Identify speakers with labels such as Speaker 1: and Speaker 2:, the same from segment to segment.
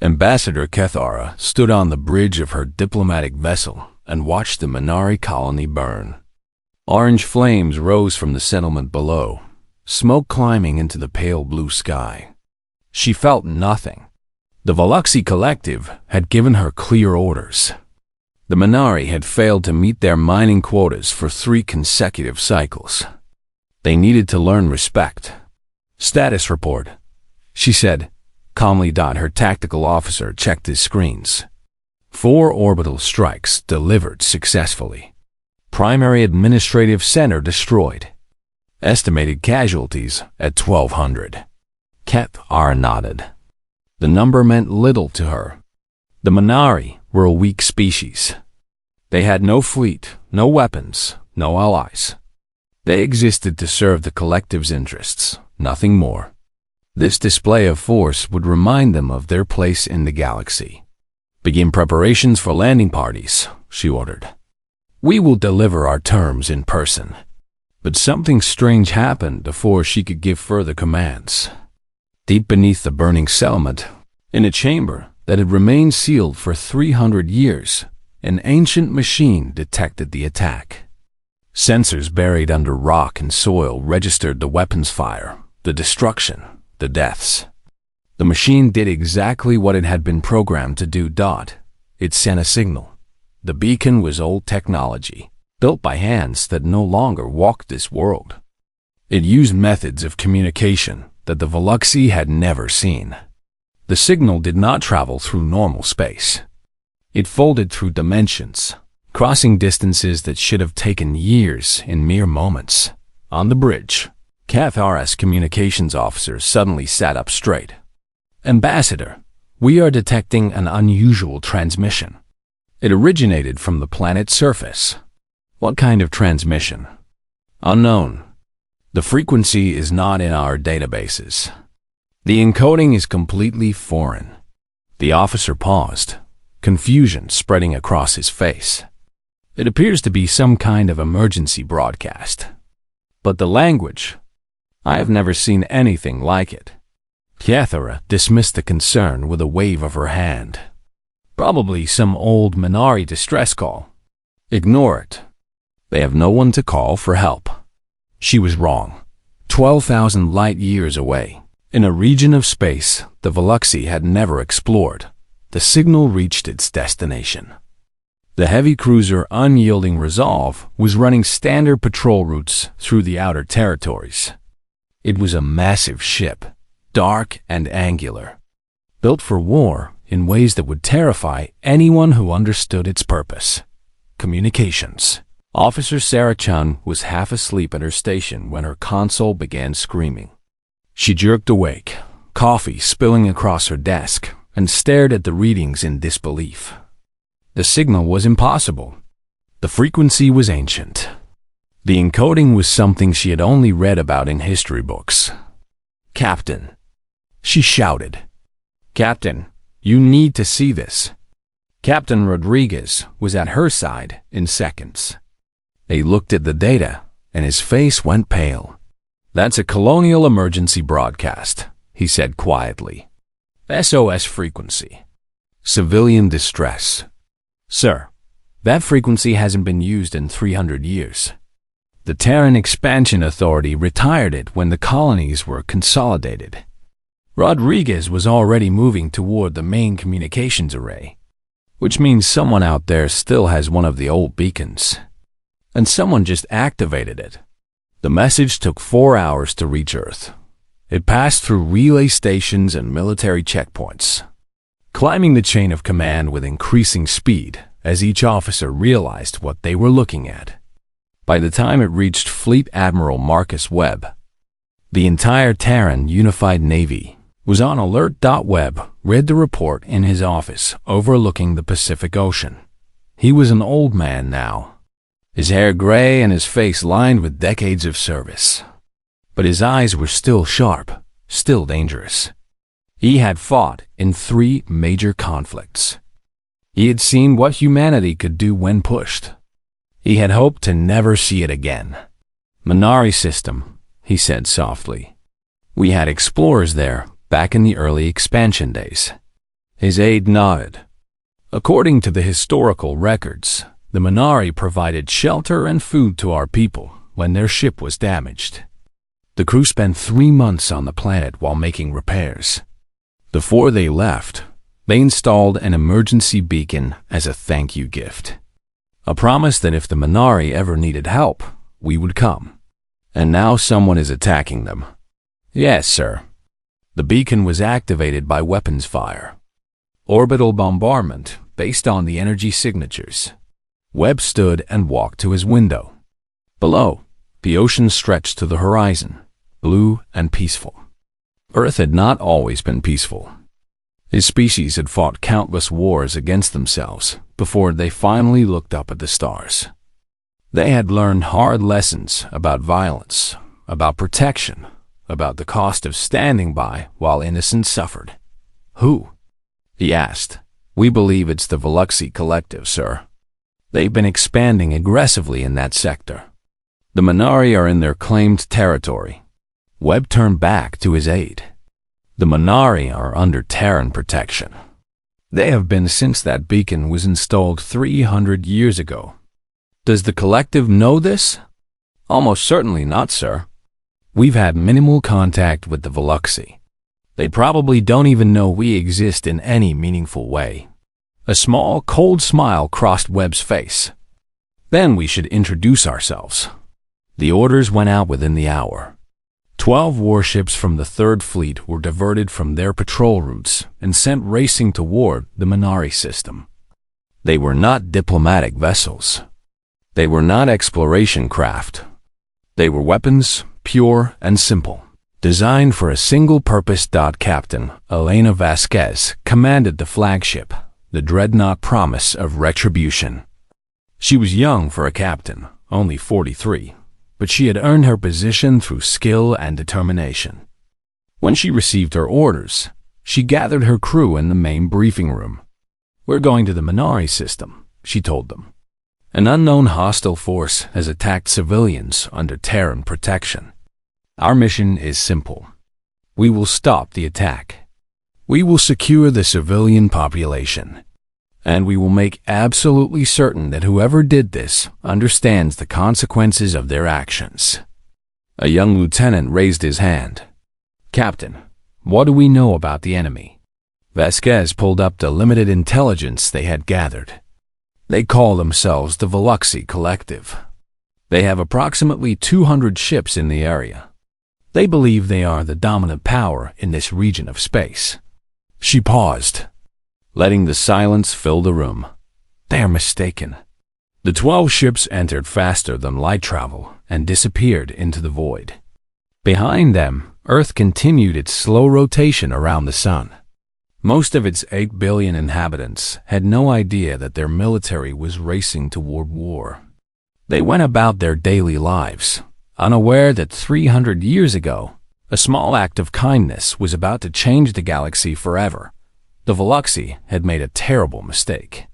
Speaker 1: Ambassador Kethara stood on the bridge of her diplomatic vessel and watched the Minari colony burn. Orange flames rose from the settlement below, smoke climbing into the pale blue sky. She felt nothing. The Veluxi Collective had given her clear orders. The Minari had failed to meet their mining quotas for 3 consecutive cycles. They needed to learn respect. "Status report," she said, calmly. Her tactical officer checked his screens. 4 orbital strikes delivered successfully. Primary administrative center destroyed. Estimated casualties at 1,200. Kethara nodded. The number meant little to her. The Minari were a weak species. They had no fleet, no weapons, no allies. They existed to serve the collective's interests, nothing more. This display of force would remind them of their place in the galaxy. "Begin preparations for landing parties," she ordered. "We will deliver our terms in person." But something strange happened before she could give further commands. Deep beneath the burning settlement, in a chamber that had remained sealed for 300 years, an ancient machine detected the attack. Sensors buried under rock and soil registered the weapons fire, the destruction, the deaths. The machine did exactly what it had been programmed to do. It sent a signal. The beacon was old technology, built by hands that no longer walked this world. It used methods of communication that the Veluxi had never seen. The signal did not travel through normal space. It folded through dimensions, crossing distances that should have taken years in mere moments. On the bridge, Kethara's communications officer suddenly sat up straight. "Ambassador, we are detecting an unusual transmission. It originated from the planet's surface." "What kind of transmission?" "Unknown. The frequency is not in our databases. The encoding is completely foreign." The officer paused, confusion spreading across his face. "It appears to be some kind of emergency broadcast. But the language, I have never seen anything like it." Kethara dismissed the concern with a wave of her hand. "Probably some old Minari distress call. Ignore it. They have no one to call for help." She was wrong. 12,000 light years away, in a region of space the Veluxi had never explored, the signal reached its destination. The heavy cruiser Unyielding Resolve was running standard patrol routes through the outer territories. It was a massive ship, dark and angular, built for war in ways that would terrify anyone who understood its purpose. Communications. Officer Sarah Chun was half asleep at her station when her console began screaming. She jerked awake, coffee spilling across her desk, and stared at the readings in disbelief. The signal was impossible. The frequency was ancient. The encoding was something she had only read about in history books. "Captain," she shouted. "Captain, you need to see this." Captain Rodriguez was at her side in seconds. He looked at the data, and his face went pale. "That's a colonial emergency broadcast," he said quietly. "SOS frequency. Civilian distress." "Sir, that frequency hasn't been used in 300 years. The Terran Expansion Authority retired it when the colonies were consolidated." Rodriguez was already moving toward the main communications array, which means someone out there still has one of the old beacons. And someone just activated it. The message took 4 hours to reach Earth. It passed through relay stations and military checkpoints, climbing the chain of command with increasing speed as each officer realized what they were looking at. By the time it reached Fleet Admiral Marcus Webb, the entire Terran Unified Navy was on alert. Webb read the report in his office overlooking the Pacific Ocean. He was an old man now, his hair gray and his face lined with decades of service. But his eyes were still sharp, still dangerous. He had fought in 3 major conflicts. He had seen what humanity could do when pushed. He had hoped to never see it again. "Minari system," he said softly. "We had explorers there back in the early expansion days. His aide nodded. According to the historical records, the Minari provided shelter and food to our people when their ship was damaged. The crew spent 3 months on the planet while making repairs. Before they left, they installed an emergency beacon as a thank you gift. A promise that if the Minari ever needed help, we would come. And now someone is attacking them. Yes, sir. The beacon was activated by weapons fire. Orbital bombardment based on the energy signatures. Webb stood and walked to his window. Below, the ocean stretched to the horizon, blue and peaceful. Earth had not always been peaceful. His species had fought countless wars against themselves before they finally looked up at the stars. They had learned hard lessons about violence, about protection, about the cost of standing by while innocents suffered. Who? He asked. We believe it's the Veluxy Collective, sir. They've been expanding aggressively in that sector. The Minari are in their claimed territory. Webb turned back to his aide. The Minari are under Terran protection. They have been since that beacon was installed 300 years ago. Does the Collective know this? Almost certainly not, sir. We've had minimal contact with the Veluxy. They probably don't even know we exist in any meaningful way. A small, cold smile crossed Webb's face. Then we should introduce ourselves. The orders went out within the hour. 12 warships from the Third Fleet were diverted from their patrol routes and sent racing toward the Minari system. They were not diplomatic vessels. They were not exploration craft. They were weapons, pure and simple, designed for a single purpose. Captain Elena Vasquez commanded the flagship, the dreadnought Promise of Retribution. She was young for a captain, only 43. But she had earned her position through skill and determination. When she received her orders, she gathered her crew in the main briefing room. We're going to the Minari system, she told them. An unknown hostile force has attacked civilians under Terran protection. Our mission is simple. We will stop the attack. We will secure the civilian population. And we will make absolutely certain that whoever did this understands the consequences of their actions. A young lieutenant raised his hand. Captain, what do we know about the enemy? Vasquez pulled up the limited intelligence they had gathered. They call themselves the Veluxy Collective. They have approximately 200 ships in the area. They believe they are the dominant power in this region of space. She paused, letting the silence fill the room. They are mistaken. The 12 ships entered faster than light travel and disappeared into the void. Behind them, Earth continued its slow rotation around the sun. Most of its 8 billion inhabitants had no idea that their military was racing toward war. They went about their daily lives, unaware that 300 years ago, a small act of kindness was about to change the galaxy forever. The Veluxy had made a terrible mistake.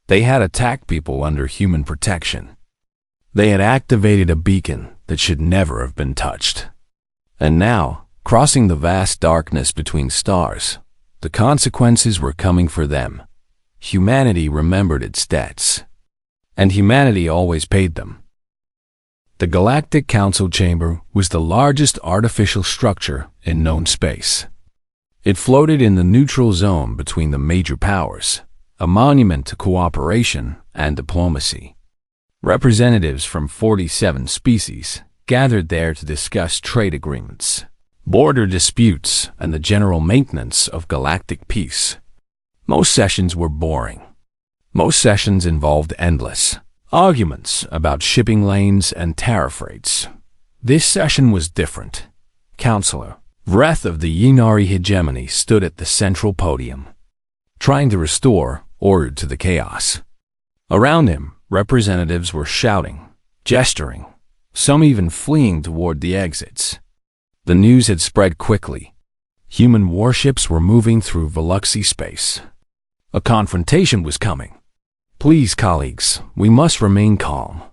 Speaker 1: They had attacked people under human protection. They had activated a beacon that should never have been touched. And now, crossing the vast darkness between stars, the consequences were coming for them. Humanity remembered its debts. And humanity always paid them. The Galactic Council Chamber was the largest artificial structure in known space. It floated in the neutral zone between the major powers, a monument to cooperation and diplomacy. Representatives from 47 species gathered there to discuss trade agreements, border disputes, and the general maintenance of galactic peace. Most sessions were boring. Most sessions involved endless arguments about shipping lanes and tariff rates. This session was different. Counselor Vreth of the Yinari hegemony stood at the central podium, trying to restore order to the chaos. Around him, representatives were shouting, gesturing, some even fleeing toward the exits. The news had spread quickly. Human warships were moving through Veluxy space. A confrontation was coming. Please, colleagues, we must remain calm,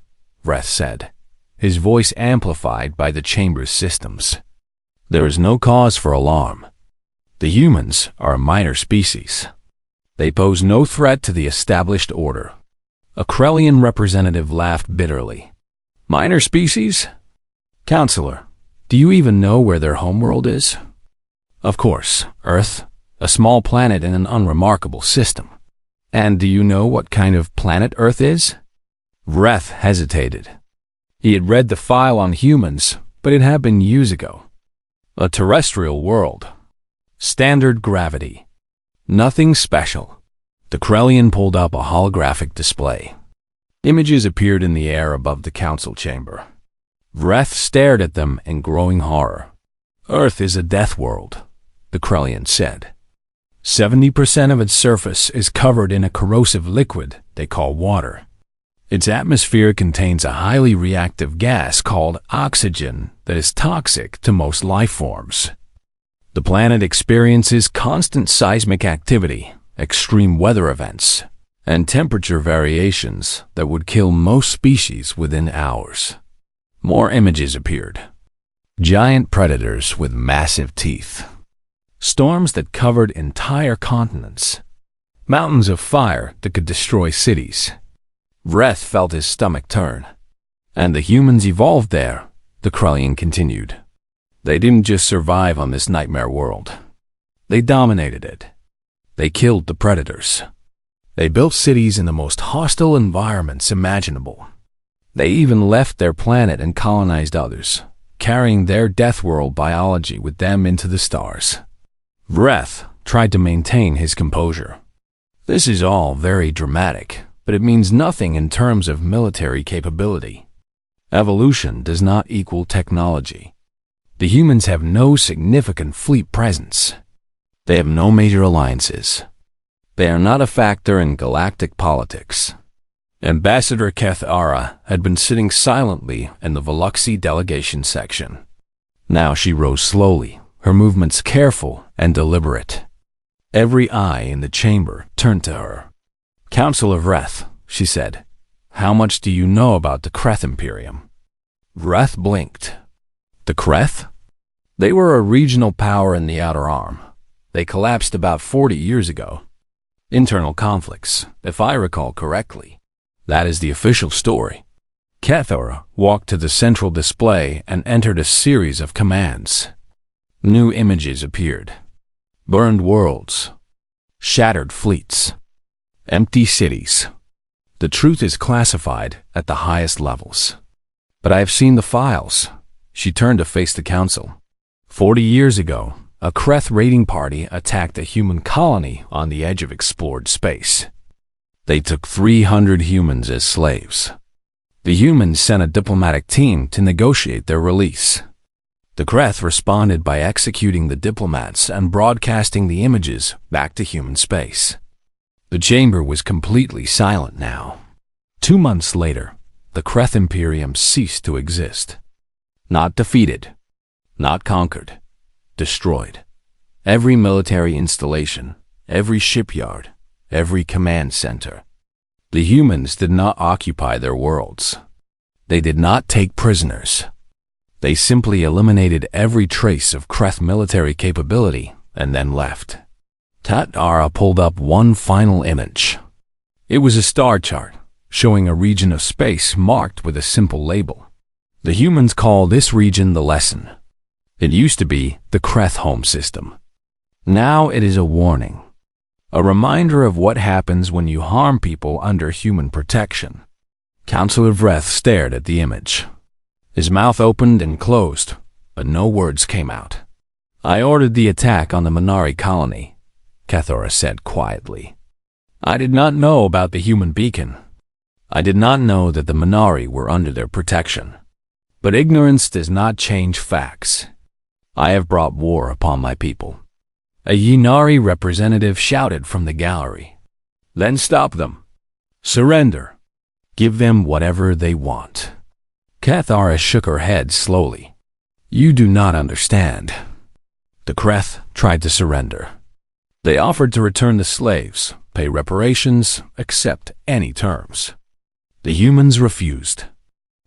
Speaker 1: Vreth said, his voice amplified by the chamber's systems. There is no cause for alarm. The humans are a minor species. They pose no threat to the established order. A Krellian representative laughed bitterly. Minor species? Counselor, do you even know where their homeworld is? Of course, Earth, a small planet in an unremarkable system. And do you know what kind of planet Earth is? Vreth hesitated. He had read the file on humans, but it had been years ago. A terrestrial world. Standard gravity. Nothing special. The Krellian pulled up a holographic display. Images appeared in the air above the council chamber. Vreth stared at them in growing horror. Earth is a death world, the Krellian said. 70% of its surface is covered in a corrosive liquid they call water. Its atmosphere contains a highly reactive gas called oxygen that is toxic to most life forms. The planet experiences constant seismic activity, extreme weather events, and temperature variations that would kill most species within hours. More images appeared. Giant predators with massive teeth. Storms that covered entire continents. Mountains of fire that could destroy cities. Vreth felt his stomach turn. And the humans evolved there, the Krellian continued. They didn't just survive on this nightmare world. They dominated it. They killed the predators. They built cities in the most hostile environments imaginable. They even left their planet and colonized others, carrying their death world biology with them into the stars. Vreth tried to maintain his composure. This is all very dramatic, but it means nothing in terms of military capability. Evolution does not equal technology. The humans have no significant fleet presence. They have no major alliances. They are not a factor in galactic politics. Ambassador Kethara had been sitting silently in the Veluxy delegation section. Now she rose slowly, her movements careful and deliberate. Every eye in the chamber turned to her. Councilor Vreth, she said, how much do you know about the Kreth Imperium? Vreth blinked. The Kreth? They were a regional power in the Outer Arm. They collapsed about 40 years ago. Internal conflicts, if I recall correctly. That is the official story. Kethara walked to the central display and entered a series of commands. New images appeared. Burned worlds. Shattered fleets. Empty cities. The truth is classified at the highest levels. But I have seen the files. She turned to face the council. 40 years ago, a Kreth raiding party attacked a human colony on the edge of explored space. They took 300 humans as slaves. The humans sent a diplomatic team to negotiate their release. The Kreth responded by executing the diplomats and broadcasting the images back to human space. The chamber was completely silent now. 2 months later, the Kreth Imperium ceased to exist. Not defeated, not conquered, destroyed. Every military installation, every shipyard, every command center. The humans did not occupy their worlds. They did not take prisoners. They simply eliminated every trace of Kreth military capability and then left. Tatara pulled up one final image. It was a star chart, showing a region of space marked with a simple label. The humans call this region the Lesson. It used to be the Kreth home system. Now it is a warning. A reminder of what happens when you harm people under human protection. Councilor Vreth stared at the image. His mouth opened and closed, but no words came out. I ordered the attack on the Minari colony, Kethara said quietly. I did not know about the human beacon. I did not know that the Minari were under their protection. But ignorance does not change facts. I have brought war upon my people. A Yinari representative shouted from the gallery. Then stop them. Surrender. Give them whatever they want. Kethara shook her head slowly. You do not understand. The Kreth tried to surrender. They offered to return the slaves, pay reparations, accept any terms. The humans refused.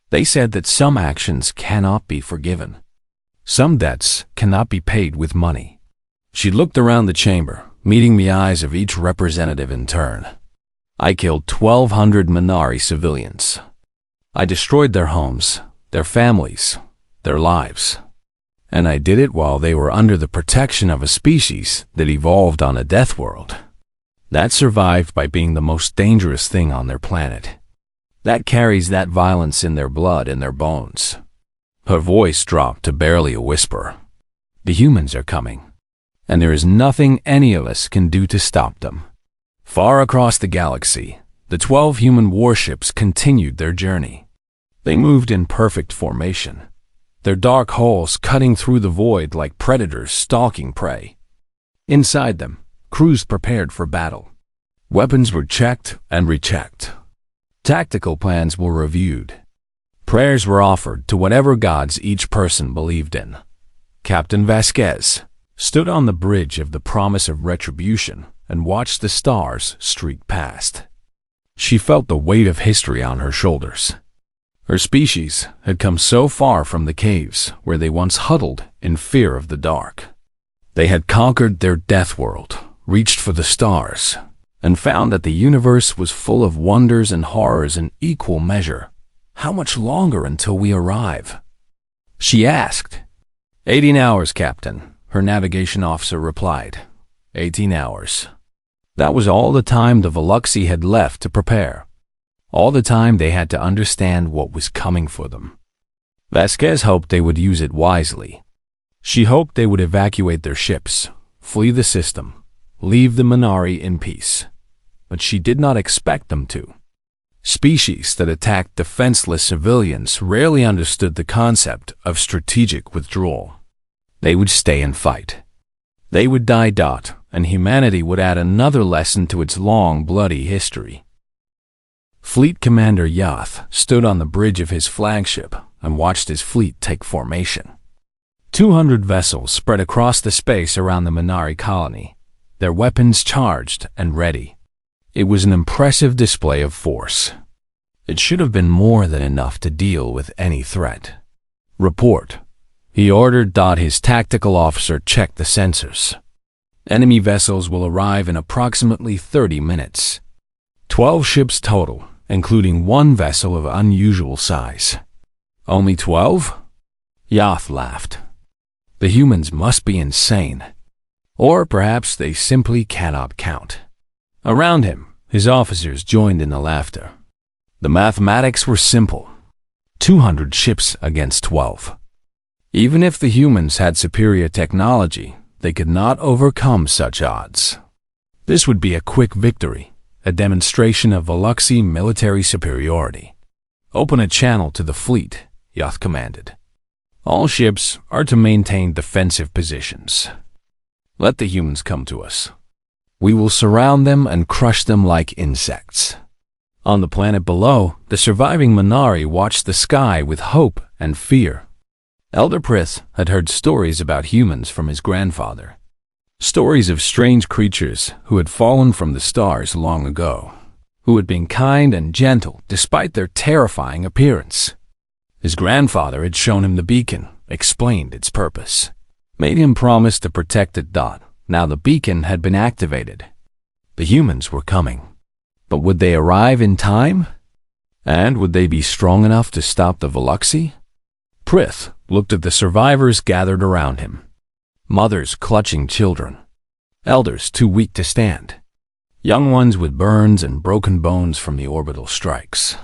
Speaker 1: They said that some actions cannot be forgiven. Some debts cannot be paid with money. She looked around the chamber, meeting the eyes of each representative in turn. I killed 1,200 Minari civilians. I destroyed their homes, their families, their lives. And I did it while they were under the protection of a species that evolved on a death world. That survived by being the most dangerous thing on their planet. That carries that violence in their blood and their bones. Her voice dropped to barely a whisper. The humans are coming, and there is nothing any of us can do to stop them. Far across the galaxy, the 12 human warships continued their journey. They moved in perfect formation, their dark hulls cutting through the void like predators stalking prey. Inside them, crews prepared for battle. Weapons were checked and rechecked. Tactical plans were reviewed. Prayers were offered to whatever gods each person believed in. Captain Vasquez stood on the bridge of the promise of retribution and watched the stars streak past. She felt the weight of history on her shoulders. Her species had come so far from the caves where they once huddled in fear of the dark. They had conquered their death world, reached for the stars, and found that the universe was full of wonders and horrors in equal measure. How much longer until we arrive? She asked. 18 hours, Captain, her navigation officer replied. 18 hours. That was all the time the Veluxi had left to prepare. All the time they had to understand what was coming for them. Vasquez hoped they would use it wisely. She hoped they would evacuate their ships, flee the system, leave the Minari in peace. But she did not expect them to. Species that attacked defenseless civilians rarely understood the concept of strategic withdrawal. They would stay and fight. They would die, and humanity would add another lesson to its long, bloody history. Fleet Commander Yath stood on the bridge of his flagship and watched his fleet take formation. 200 vessels spread across the space around the Minari colony, their weapons charged and ready. It was an impressive display of force. It should have been more than enough to deal with any threat. Report. He ordered. His tactical officer checked the sensors. Enemy vessels will arrive in approximately 30 minutes. 12 ships total, including one vessel of unusual size. Only 12? Yath laughed. The humans must be insane. Or perhaps they simply cannot count. Around him, his officers joined in the laughter. The mathematics were simple. 200 ships against 12. Even if the humans had superior technology, they could not overcome such odds. This would be a quick victory, a demonstration of Veluxi military superiority. Open a channel to the fleet, Yath commanded. All ships are to maintain defensive positions. Let the humans come to us. We will surround them and crush them like insects. On the planet below, the surviving Minari watched the sky with hope and fear. Elder Prith had heard stories about humans from his grandfather. Stories of strange creatures who had fallen from the stars long ago, who had been kind and gentle despite their terrifying appearance. His grandfather had shown him the beacon, explained its purpose, made him promise to protect it. Now the beacon had been activated. The humans were coming. But would they arrive in time? And would they be strong enough to stop the Veluxi? Prith looked at the survivors gathered around him. Mothers clutching children. Elders too weak to stand. Young ones with burns and broken bones from the orbital strikes.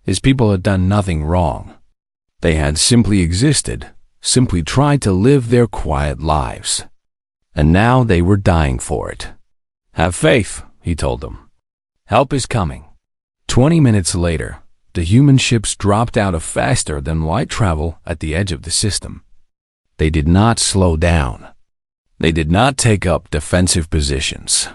Speaker 1: His people had done nothing wrong. They had simply existed, simply tried to live their quiet lives. And now they were dying for it. Have faith, he told them. Help is coming. 20 minutes later, the human ships dropped out of faster than light travel at the edge of the system. They did not slow down. They did not take up defensive positions.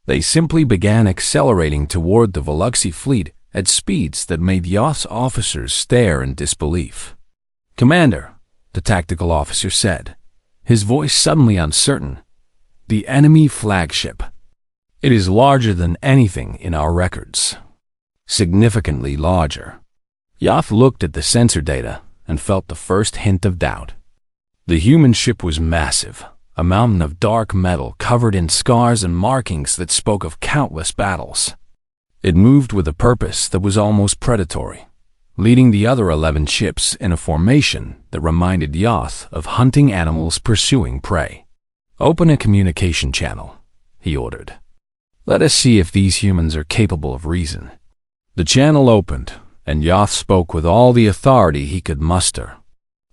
Speaker 1: They simply began accelerating toward the Veluxi fleet at speeds that made Yath's officers stare in disbelief. Commander, the tactical officer said, his voice suddenly uncertain, the enemy flagship. It is larger than anything in our records. Significantly larger. Yath looked at the sensor data and felt the first hint of doubt. The human ship was massive, a mountain of dark metal covered in scars and markings that spoke of countless battles. It moved with a purpose that was almost predatory, leading the other 11 ships in a formation that reminded Yoth of hunting animals pursuing prey. "Open a communication channel," he ordered. "Let us see if these humans are capable of reason." The channel opened, and Yoth spoke with all the authority he could muster.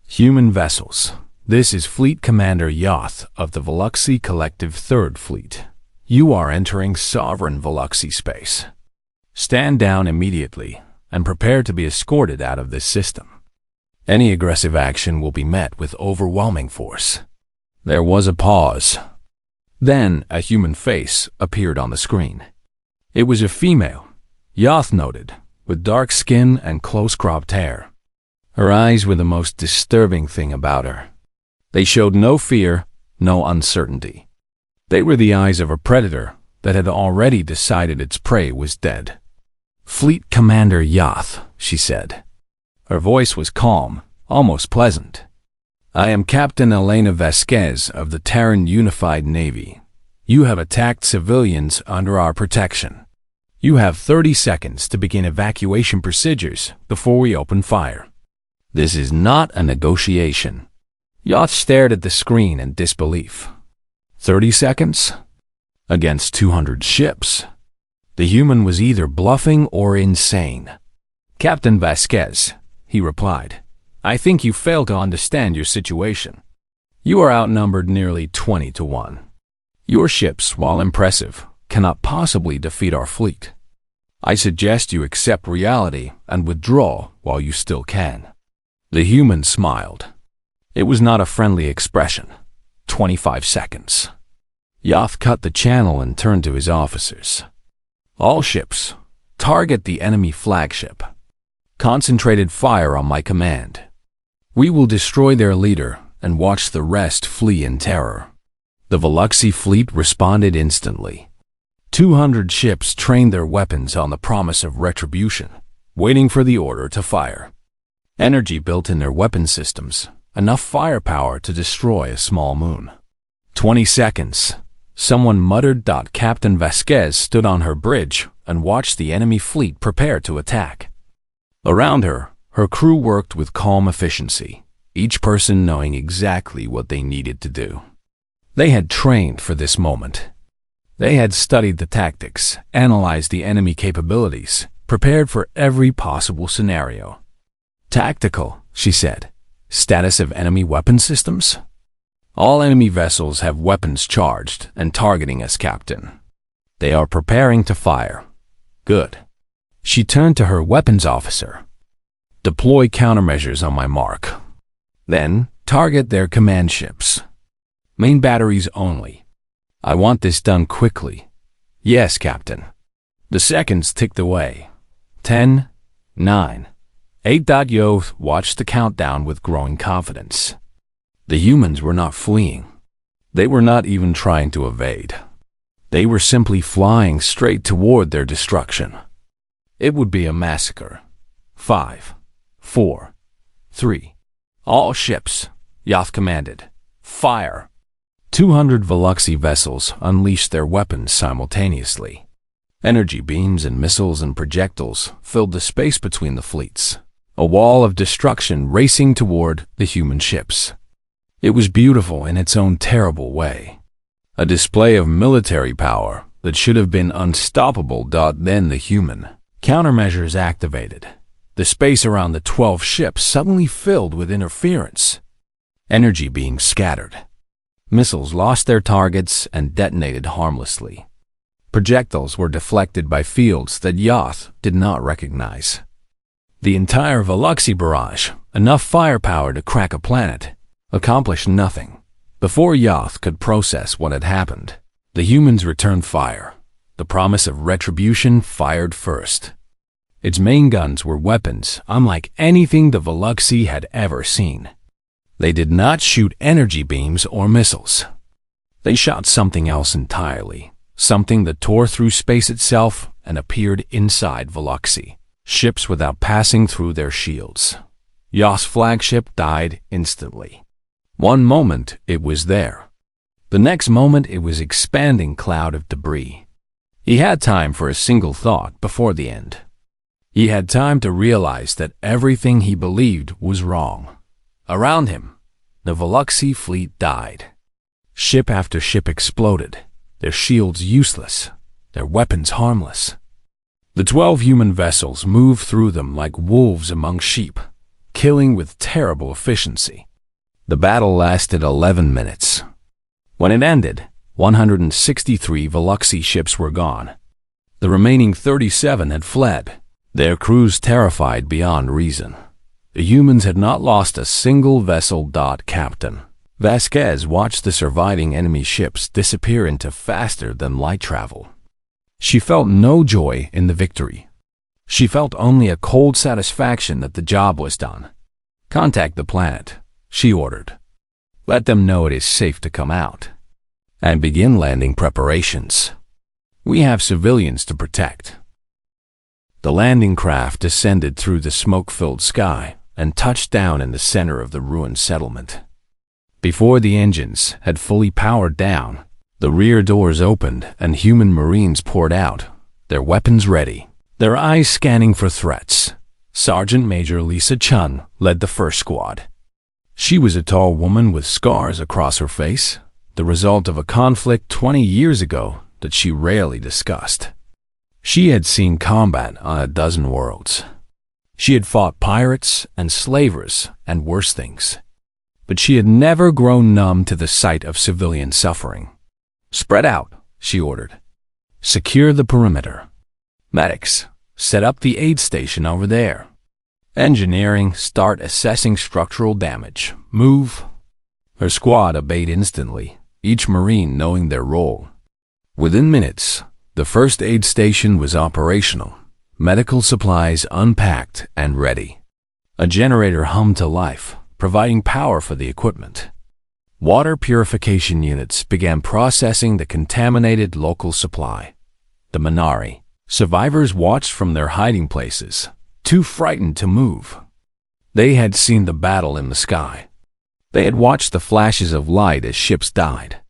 Speaker 1: "Human vessels, this is Fleet Commander Yoth of the Veluxi Collective 3rd Fleet. You are entering sovereign Veluxi space. Stand down immediately and prepare to be escorted out of this system. Any aggressive action will be met with overwhelming force." There was a pause. Then a human face appeared on the screen. It was a female, Yoth noted, with dark skin and close-cropped hair. Her eyes were the most disturbing thing about her. They showed no fear, no uncertainty. They were the eyes of a predator that had already decided its prey was dead. "Fleet Commander Yoth," she said. Her voice was calm, almost pleasant. "I am Captain Elena Vasquez of the Terran Unified Navy. You have attacked civilians under our protection. You have 30 seconds to begin evacuation procedures before we open fire. This is not a negotiation." Yoth stared at the screen in disbelief. 30 seconds? Against 200 ships? The human was either bluffing or insane. "Captain Vasquez," he replied, "I think you fail to understand your situation. You are outnumbered nearly 20 to 1. Your ships, while impressive, cannot possibly defeat our fleet. I suggest you accept reality and withdraw while you still can." The human smiled. It was not a friendly expression. 25 seconds. Yoth cut the channel and turned to his officers. "All ships, target the enemy flagship. Concentrated fire on my command. We will destroy their leader and watch the rest flee in terror." The Veluxi fleet responded instantly. 200 ships trained their weapons on the promise of retribution, waiting for the order to fire. Energy built in their weapon systems, enough firepower to destroy a small moon. 20 seconds. Someone muttered. Captain Vasquez stood on her bridge and watched the enemy fleet prepare to attack. Around her, her crew worked with calm efficiency, each person knowing exactly what they needed to do. They had trained for this moment. They had studied the tactics, analyzed the enemy capabilities, prepared for every possible scenario. "Tactical," she said. "Status of enemy weapon systems?" "All enemy vessels have weapons charged and targeting us, Captain. They are preparing to fire." "Good." She turned to her weapons officer. "Deploy countermeasures on my mark. Then target their command ships. Main batteries only. I want this done quickly." "Yes, Captain." The seconds ticked away. 10, 9, 8. Yoth watched the countdown with growing confidence. The humans were not fleeing. They were not even trying to evade. They were simply flying straight toward their destruction. It would be a massacre. 5, 4, 3. "All ships," Yoth commanded. "Fire!" 200 Veluxi vessels unleashed their weapons simultaneously. Energy beams and missiles and projectiles filled the space between the fleets, a wall of destruction racing toward the human ships. It was beautiful in its own terrible way, a display of military power that should have been unstoppable. Then the human countermeasures activated. The space around the 12 ships suddenly filled with interference, energy being scattered. Missiles lost their targets and detonated harmlessly. Projectiles were deflected by fields that Yoth did not recognize. The entire Veluxi barrage, enough firepower to crack a planet, accomplished nothing. Before Yoth could process what had happened, the humans returned fire. The promise of retribution fired first. Its main guns were weapons unlike anything the Veluxi had ever seen. They did not shoot energy beams or missiles. They shot something else entirely, something that tore through space itself and appeared inside Veluxi, ships without passing through their shields. Yoth's flagship died instantly. One moment it was there. The next moment it was expanding cloud of debris. He had time for a single thought before the end. He had time to realize that everything he believed was wrong. Around him, the Veluxy fleet died. Ship after ship exploded, their shields useless, their weapons harmless. The 12 human vessels moved through them like wolves among sheep, killing with terrible efficiency. The battle lasted 11 minutes. When it ended, 163 Veluxy ships were gone. The remaining 37 had fled, their crews terrified beyond reason. The humans had not lost a single vessel. Captain Vasquez watched the surviving enemy ships disappear into faster-than-light travel. She felt no joy in the victory. She felt only a cold satisfaction that the job was done. "Contact the planet," she ordered. "Let them know it is safe to come out. And begin landing preparations. We have civilians to protect." The landing craft descended through the smoke-filled sky and touched down in the center of the ruined settlement. Before the engines had fully powered down, the rear doors opened and human Marines poured out, their weapons ready, their eyes scanning for threats. Sergeant Major Lisa Chun led the first squad. She was a tall woman with scars across her face, the result of a conflict 20 years ago that she rarely discussed. She had seen combat on a dozen worlds. She had fought pirates and slavers and worse things. But she had never grown numb to the sight of civilian suffering. "Spread out," she ordered. "Secure the perimeter. Medics, set up the aid station over there. Engineering, start assessing structural damage. Move." Her squad obeyed instantly, each Marine knowing their role. Within minutes, the first aid station was operational, medical supplies unpacked and ready. A generator hummed to life, providing power for the equipment. Water purification units began processing the contaminated local supply. The Minari survivors watched from their hiding places, too frightened to move. They had seen the battle in the sky. They had watched the flashes of light as ships died.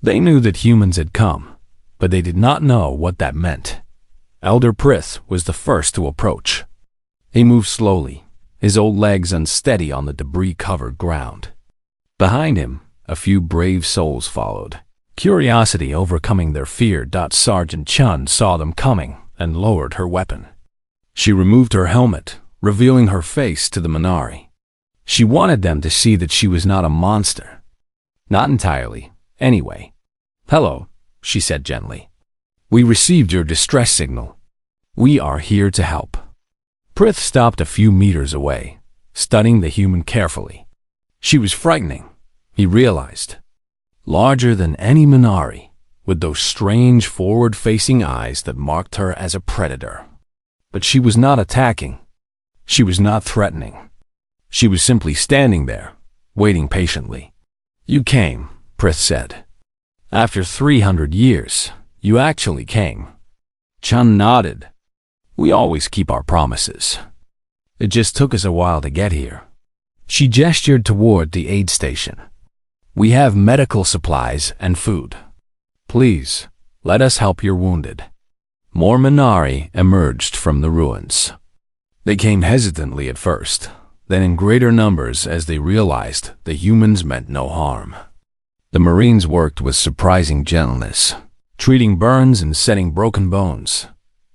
Speaker 1: They knew that humans had come, but they did not know what that meant. Elder Prith was the first to approach. He moved slowly, his old legs unsteady on the debris-covered ground. Behind him, a few brave souls followed, curiosity overcoming their fear. Sergeant Chun saw them coming and lowered her weapon. She removed her helmet, revealing her face to the Minari. She wanted them to see that she was not a monster. Not entirely, anyway. "Hello," she said gently. "We received your distress signal. We are here to help." Prith stopped a few meters away, studying the human carefully. She was frightening, he realized. Larger than any Minari, with those strange forward-facing eyes that marked her as a predator. But she was not attacking. She was not threatening. She was simply standing there, waiting patiently. "You came," Prith said. "After 300 years, you actually came." Chun nodded. "We always keep our promises. It just took us a while to get here." She gestured toward the aid station. "We have medical supplies and food. Please, let us help your wounded." More Minari emerged from the ruins. They came hesitantly at first, then in greater numbers as they realized the humans meant no harm. The Marines worked with surprising gentleness, treating burns and setting broken bones,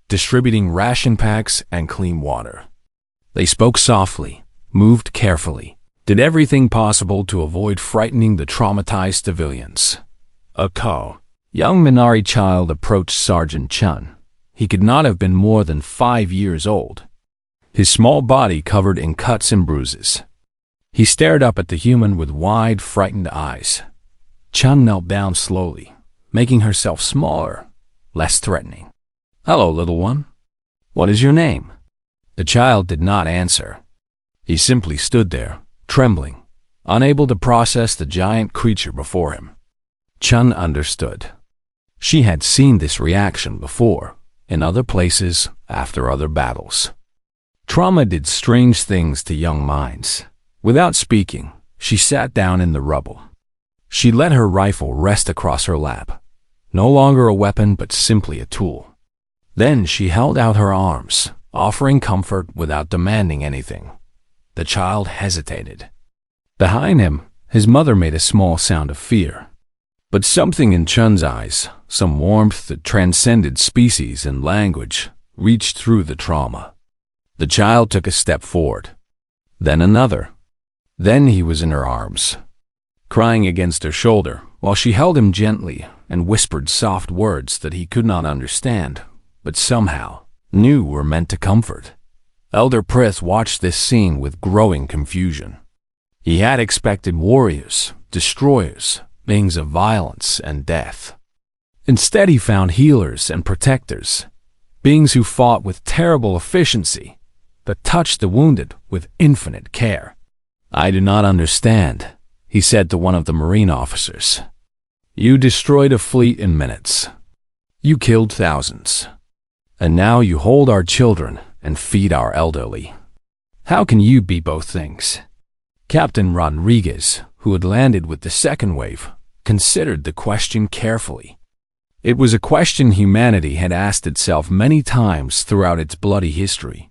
Speaker 1: distributing ration packs and clean water. They spoke softly, moved carefully, did everything possible to avoid frightening the traumatized civilians. A young Minari child approached Sergeant Chun. He could not have been more than 5 years old, his small body covered in cuts and bruises. He stared up at the human with wide, frightened eyes. Chun knelt down slowly, making herself smaller, less threatening. "Hello, little one. What is your name?" The child did not answer. He simply stood there, trembling, unable to process the giant creature before him. Chun understood. She had seen this reaction before, in other places, after other battles. Trauma did strange things to young minds. Without speaking, she sat down in the rubble. She let her rifle rest across her lap, no longer a weapon but simply a tool. Then she held out her arms, offering comfort without demanding anything. The child hesitated. Behind him, his mother made a small sound of fear. But something in Chun's eyes, some warmth that transcended species and language, reached through the trauma. The child took a step forward, then another. Then he was in her arms, crying against her shoulder, while she held him gently and whispered soft words that he could not understand, but somehow knew were meant to comfort. Elder Prith watched this scene with growing confusion. He had expected warriors, destroyers, beings of violence and death. Instead, he found healers and protectors, beings who fought with terrible efficiency, but touched the wounded with infinite care. "I do not understand," he said to one of the Marine officers. "You destroyed a fleet in minutes. You killed thousands. And now you hold our children and feed our elderly. How can you be both things?" Captain Rodriguez, who had landed with the second wave, considered the question carefully. It was a question humanity had asked itself many times throughout its bloody history.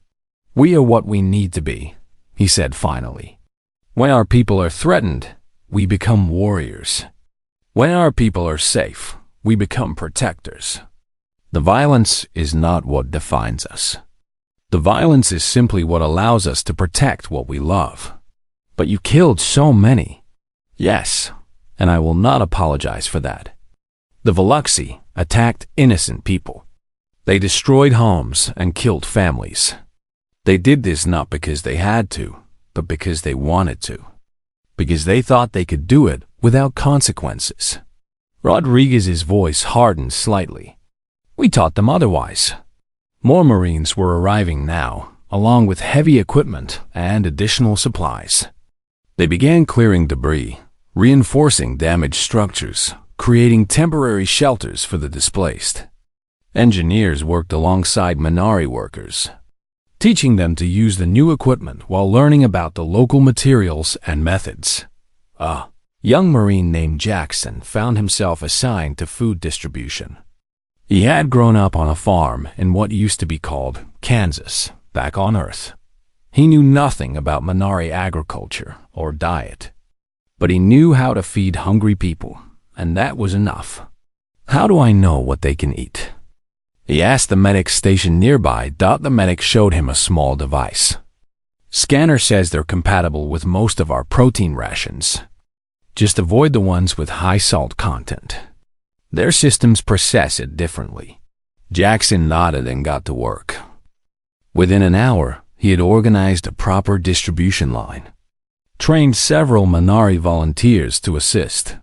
Speaker 1: "We are what we need to be," he said finally. "When our people are threatened, we become warriors. When our people are safe, we become protectors. The violence is not what defines us. The violence is simply what allows us to protect what we love. But you killed so many." "Yes, and I will not apologize for that." The Veluxi attacked innocent people. They destroyed homes and killed families. They did this not because they had to, but because they wanted to. Because they thought they could do it without consequences. Rodriguez's voice hardened slightly. "We taught them otherwise." More Marines were arriving now, along with heavy equipment and additional supplies. They began clearing debris, reinforcing damaged structures, creating temporary shelters for the displaced. Engineers worked alongside Minari workers, teaching them to use the new equipment while learning about the local materials and methods. A young Marine named Jackson found himself assigned to food distribution. He had grown up on a farm in what used to be called Kansas, back on Earth. He knew nothing about Minari agriculture or diet, but he knew how to feed hungry people, and that was enough. "How do I know what they can eat?" He asked the medic stationed nearby. The medic showed him a small device. "Scanner says they're compatible with most of our protein rations. Just avoid the ones with high salt content. Their systems process it differently." Jackson nodded and got to work. Within an hour, he had organized a proper distribution line, trained several Minari volunteers to assist,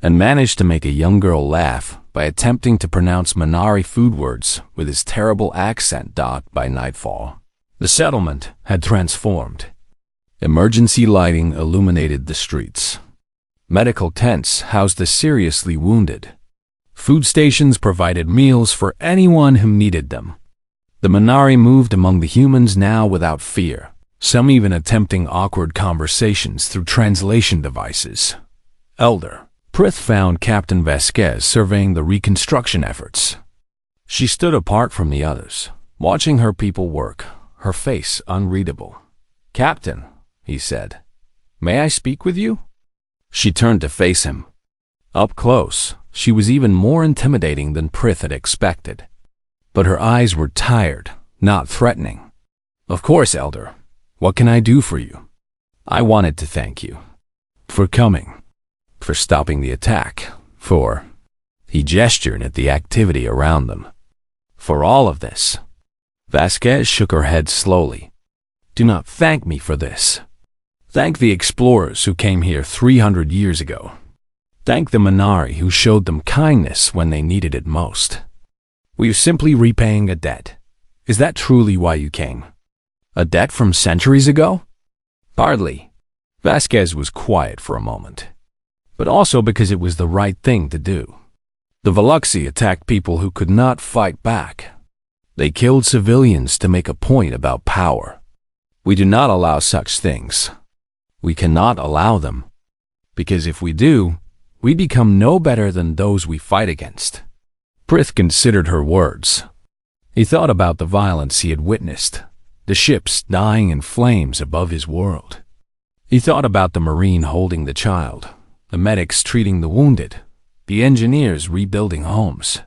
Speaker 1: and managed to make a young girl laugh by attempting to pronounce Minari food words with his terrible accent. By nightfall, the settlement had transformed. Emergency lighting illuminated the streets. Medical tents housed the seriously wounded. Food stations provided meals for anyone who needed them. The Minari moved among the humans now without fear, some even attempting awkward conversations through translation devices. Elder Prith found Captain Vasquez surveying the reconstruction efforts. She stood apart from the others, watching her people work, her face unreadable. "Captain," he said, "may I speak with you?" She turned to face him. Up close, she was even more intimidating than Prith had expected. But her eyes were tired, not threatening. "Of course, Elder. What can I do for you?" "I wanted to thank you for coming, for stopping the attack, for..." He gestured at the activity around them. "For all of this." Vasquez shook her head slowly. "Do not thank me for this. Thank the explorers who came here 300 years ago. Thank the Minari who showed them kindness when they needed it most. We are simply repaying a debt. Is that truly why you came? A debt from centuries ago?" "Hardly." Vasquez was quiet for a moment. "But also because it was the right thing to do. The Veluxi attacked people who could not fight back. They killed civilians to make a point about power. We do not allow such things. We cannot allow them. Because if we do, we become no better than those we fight against. Prith considered her words. He thought about the violence he had witnessed, the ships dying in flames above his world. He thought about the Marine holding the child, the medics treating the wounded, the engineers rebuilding homes.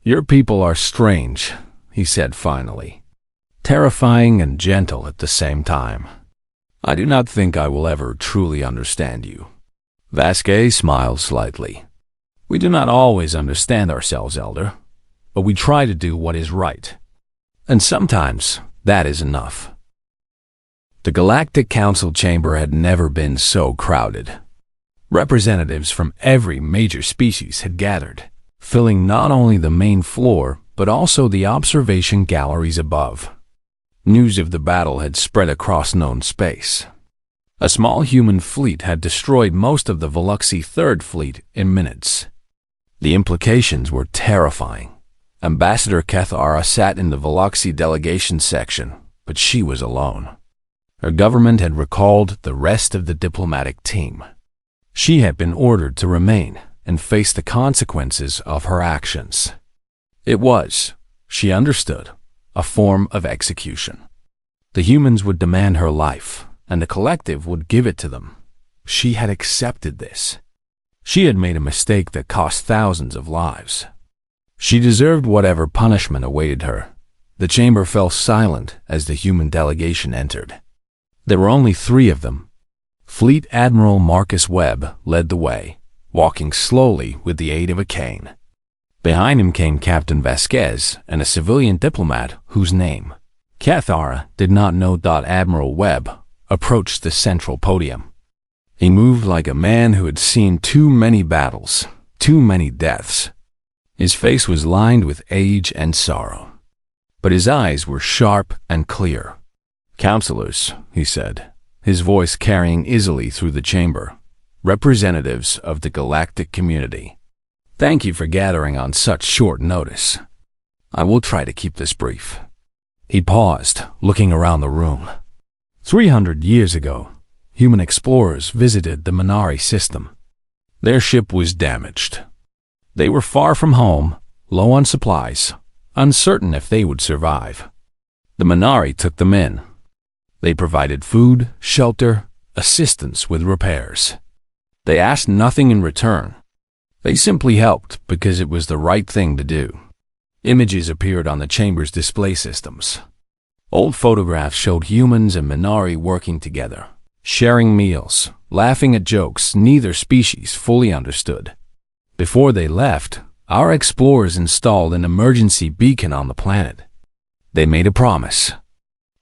Speaker 1: Your people are strange, he said finally, terrifying and gentle at the same time. I do not think I will ever truly understand you. Vasquez smiled slightly. We do not always understand ourselves, Elder, but we try to do what is right. And sometimes that is enough. The Galactic Council chamber had never been so crowded. Representatives from every major species had gathered, filling not only the main floor, but also the observation galleries above. News of the battle had spread across known space. A small human fleet had destroyed most of the Veluxi Third Fleet in minutes. The implications were terrifying. Ambassador Kethara sat in the Veluxi delegation section, but she was alone. Her government had recalled the rest of the diplomatic team. She had been ordered to remain and face the consequences of her actions. It was, she understood, a form of execution. The humans would demand her life, and the collective would give it to them. She had accepted this. She had made a mistake that cost thousands of lives. She deserved whatever punishment awaited her. The chamber fell silent as the human delegation entered. There were only 3 of them. Fleet Admiral Marcus Webb led the way, walking slowly with the aid of a cane. Behind him came Captain Vasquez and a civilian diplomat whose name, Kethara, did not know. Admiral Webb approached the central podium. He moved like a man who had seen too many battles, too many deaths. His face was lined with age and sorrow, but his eyes were sharp and clear. Counselors, he said, his voice carrying easily through the chamber, representatives of the galactic community. Thank you for gathering on such short notice. I will try to keep this brief. He paused, looking around the room. 300 years ago, human explorers visited the Minari system. Their ship was damaged. They were far from home, low on supplies, uncertain if they would survive. The Minari took them in. They provided food, shelter, assistance with repairs. They asked nothing in return. They simply helped because it was the right thing to do. Images appeared on the chamber's display systems. Old photographs showed humans and Minari working together, sharing meals, laughing at jokes neither species fully understood. Before they left, our explorers installed an emergency beacon on the planet. They made a promise.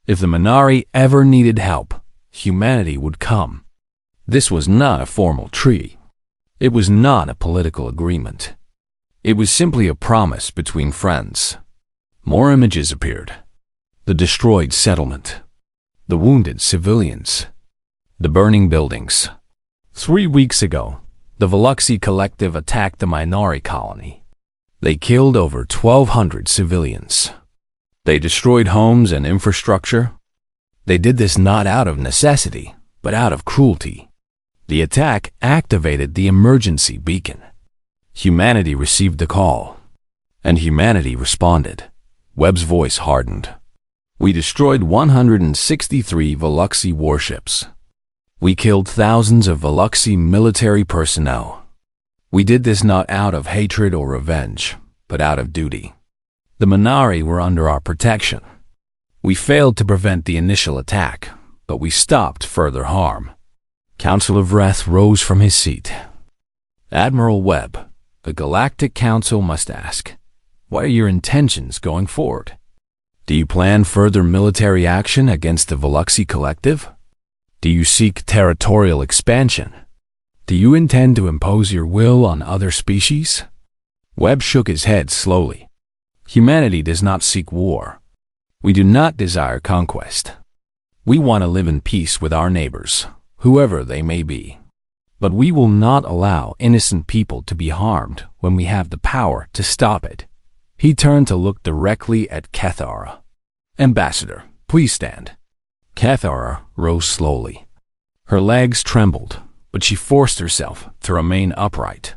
Speaker 1: If the Minari ever needed help, humanity would come. This was not a formal treaty. It was not a political agreement. It was simply a promise between friends. More images appeared. The destroyed settlement. The wounded civilians. The burning buildings. 3 weeks ago, the Veluxi Collective attacked the Minari colony. They killed over 1,200 civilians. They destroyed homes and infrastructure. They did this not out of necessity, but out of cruelty. The attack activated the emergency beacon. Humanity received the call, and humanity responded. Webb's voice hardened. We destroyed 163 Veluxi warships. We killed thousands of Veluxi military personnel. We did this not out of hatred or revenge, but out of duty. The Minari were under our protection. We failed to prevent the initial attack, but we stopped further harm. Counselor Vreth rose from his seat. Admiral Webb, the Galactic Council must ask, what are your intentions going forward? Do you plan further military action against the Veluxi Collective? Do you seek territorial expansion? Do you intend to impose your will on other species? Webb shook his head slowly. Humanity does not seek war. We do not desire conquest. We want to live in peace with our neighbors, whoever they may be. But we will not allow innocent people to be harmed when we have the power to stop it. He turned to look directly at Kethara. Ambassador, please stand. Kethara rose slowly. Her legs trembled, but she forced herself to remain upright.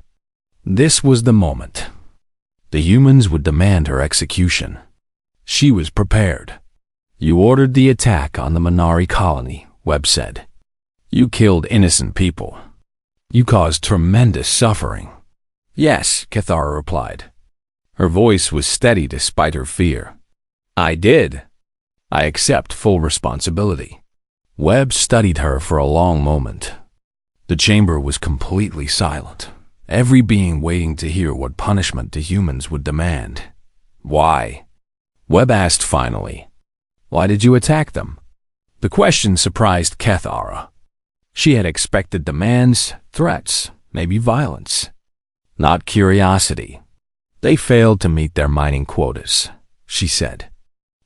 Speaker 1: This was the moment. The humans would demand her execution. She was prepared. "You ordered the attack on the Minari colony," Webb said. "You killed innocent people. You caused tremendous suffering." "Yes," Cathara replied. Her voice was steady despite her fear. "I did. I accept full responsibility." Webb studied her for a long moment. The chamber was completely silent, every being waiting to hear what punishment the humans would demand. "Why?" Webb asked finally. "Why did you attack them?" The question surprised Cathara. She had expected demands, threats, maybe violence. Not curiosity. "They failed to meet their mining quotas," she said.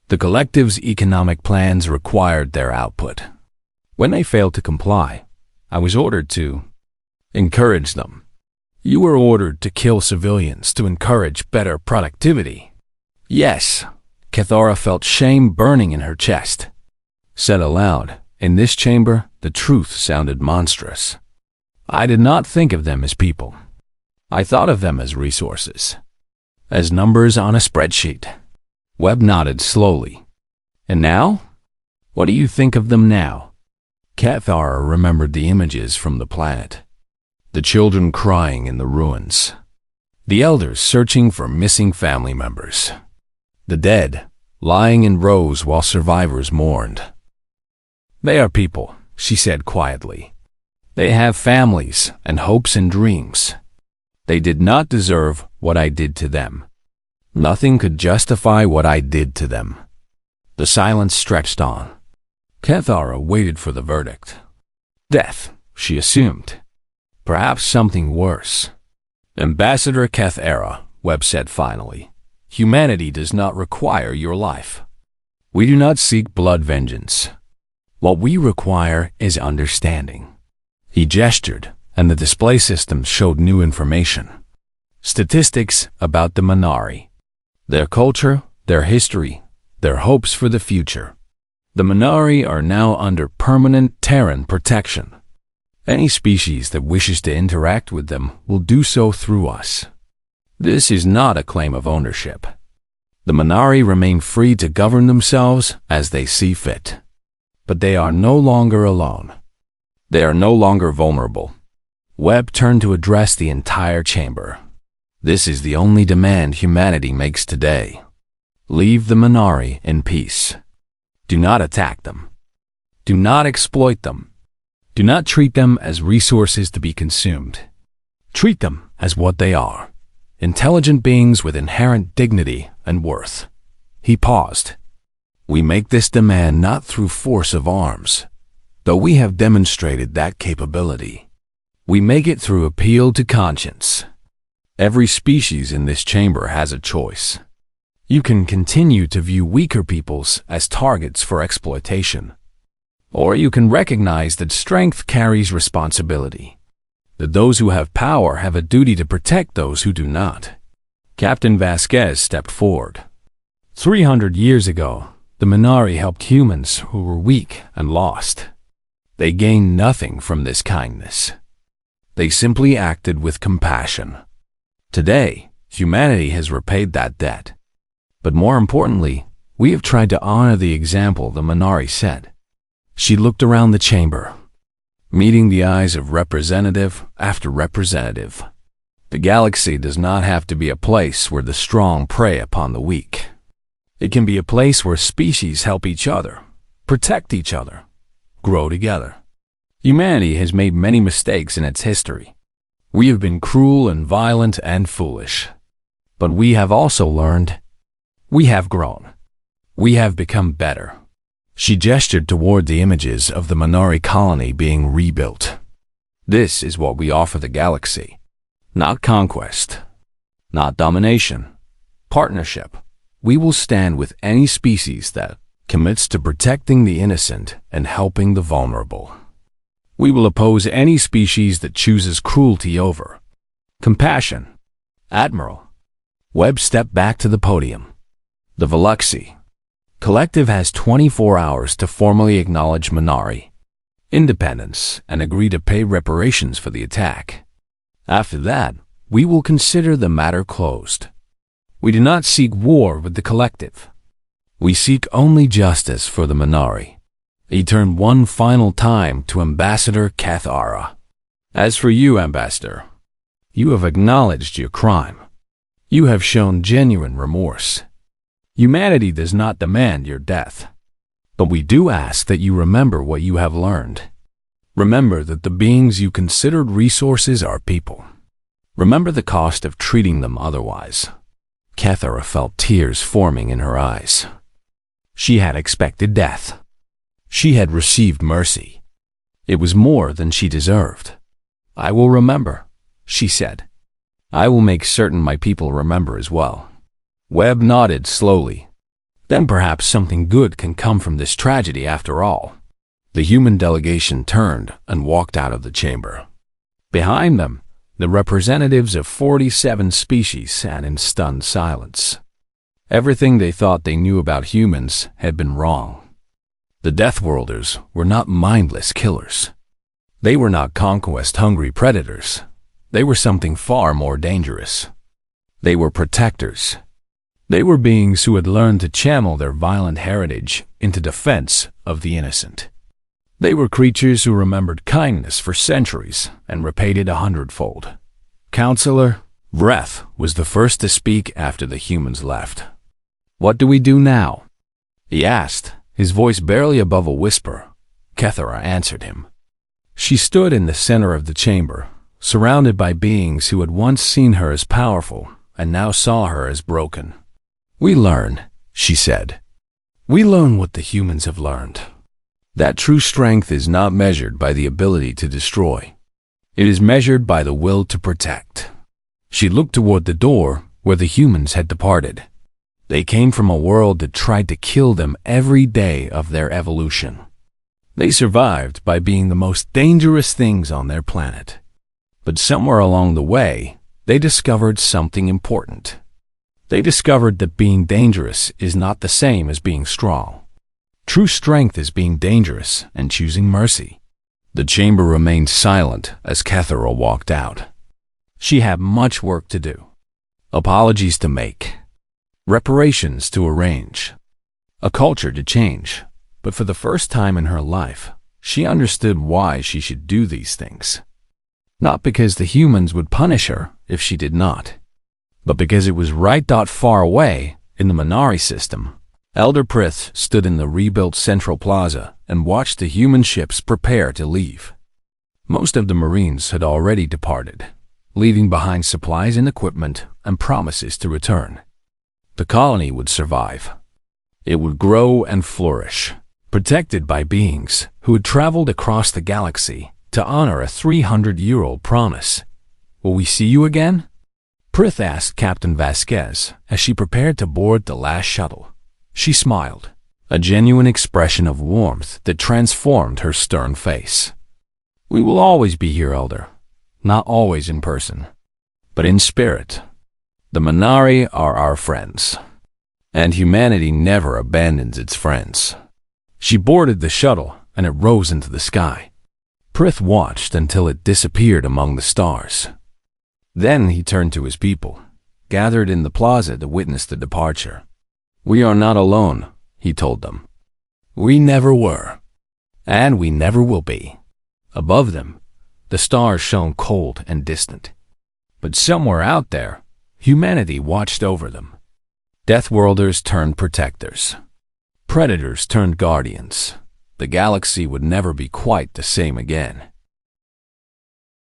Speaker 1: "The collective's economic plans required their output. When they failed to comply, I was ordered to encourage them." "You were ordered to kill civilians to encourage better productivity." "Yes." Cathara felt shame burning in her chest. Said aloud, in this chamber, the truth sounded monstrous. "I did not think of them as people. I thought of them as resources. As numbers on a spreadsheet." Webb nodded slowly. "And now? What do you think of them now?" Cathara remembered the images from the planet. The children crying in the ruins. The elders searching for missing family members. The dead lying in rows while survivors mourned. "They are people," she said quietly. "They have families and hopes and dreams. They did not deserve what I did to them. Nothing could justify what I did to them." The silence stretched on. Cathara waited for the verdict. Death, she assumed. Perhaps something worse. "Ambassador Cathara," Webb said finally, "humanity does not require your life. We do not seek blood vengeance. What we require is understanding." He gestured, and the display system showed new information. Statistics about the Minari. Their culture, their history, their hopes for the future. The Minari are now under permanent Terran protection. Any species that wishes to interact with them will do so through us. This is not a claim of ownership. The Minari remain free to govern themselves as they see fit. But they are no longer alone. They are no longer vulnerable. Webb turned to address the entire chamber. This is the only demand humanity makes today. Leave the Minari in peace. Do not attack them. Do not exploit them. Do not treat them as resources to be consumed. Treat them as what they are, intelligent beings with inherent dignity and worth. He paused. We make this demand not through force of arms, though we have demonstrated that capability. We make it through appeal to conscience. Every species in this chamber has a choice. You can continue to view weaker peoples as targets for exploitation. Or you can recognize that strength carries responsibility. That those who have power have a duty to protect those who do not. Captain Vasquez stepped forward. 300 years ago, the Minari helped humans who were weak and lost. They gained nothing from this kindness. They simply acted with compassion. Today, humanity has repaid that debt. But more importantly, we have tried to honor the example the Minari set. She looked around the chamber, meeting the eyes of representative after representative. The galaxy does not have to be a place where the strong prey upon the weak. It can be a place where species help each other, protect each other, grow together. Humanity has made many mistakes in its history. We have been cruel and violent and foolish. But we have also learned. We have grown. We have become better. She gestured toward the images of the Minari colony being rebuilt. This is what we offer the galaxy. Not conquest. Not domination. Partnership. We will stand with any species that commits to protecting the innocent and helping the vulnerable. We will oppose any species that chooses cruelty over compassion. Admiral. Webb stepped back to the podium. The Veluxi Collective has 24 hours to formally acknowledge Minari. independence, and agree to pay reparations for the attack. After that, we will consider the matter closed. We do not seek war with the collective. We seek only justice for the Minari. He turned one final time to Ambassador Cathara. As for you, Ambassador, you have acknowledged your crime. You have shown genuine remorse. Humanity does not demand your death. But we do ask that you remember what you have learned. Remember that the beings you considered resources are people. Remember the cost of treating them otherwise. Cathara felt tears forming in her eyes. She had expected death. She had received mercy. It was more than she deserved. I will remember, she said. I will make certain my people remember as well. Webb nodded slowly. Then perhaps something good can come from this tragedy after all. The human delegation turned and walked out of the chamber. Behind them, the representatives of 47 species sat in stunned silence. Everything they thought they knew about humans had been wrong. The Deathworlders were not mindless killers. They were not conquest-hungry predators. They were something far more dangerous. They were protectors. They were beings who had learned to channel their violent heritage into defense of the innocent. They were creatures who remembered kindness for centuries and repaid it 100-fold. Counselor Vreth was the first to speak after the humans left. What do we do now? He asked, his voice barely above a whisper. Cathara answered him. She stood in the center of the chamber, surrounded by beings who had once seen her as powerful and now saw her as broken. We learn, she said. We learn what the humans have learned. That true strength is not measured by the ability to destroy. It is measured by the will to protect. She looked toward the door where the humans had departed. They came from a world that tried to kill them every day of their evolution. They survived by being the most dangerous things on their planet. But somewhere along the way, they discovered something important. They discovered that being dangerous is not the same as being strong. True strength is being dangerous and choosing mercy. The chamber remained silent as Cathara walked out. She had much work to do. Apologies to make. Reparations to arrange. A culture to change. But for the first time in her life, she understood why she should do these things. Not because the humans would punish her if she did not, but because it was right. Far away, in the Minari system, Elder Prith stood in the rebuilt central plaza and watched the human ships prepare to leave. Most of the Marines had already departed, leaving behind supplies and equipment and promises to return. The colony would survive. It would grow and flourish, protected by beings who had traveled across the galaxy to honor a 300-year-old promise. Will we see you again? Prith asked Captain Vasquez as she prepared to board the last shuttle. She smiled, a genuine expression of warmth that transformed her stern face. We will always be here, Elder. Not always in person, but in spirit. The Minari are our friends, and humanity never abandons its friends. She boarded the shuttle, and it rose into the sky. Prith watched until it disappeared among the stars. Then he turned to his people, gathered in the plaza to witness the departure. We are not alone, he told them. We never were, and we never will be. Above them, the stars shone cold and distant. But somewhere out there, humanity watched over them. Deathworlders turned protectors. Predators turned guardians. The galaxy would never be quite the same again.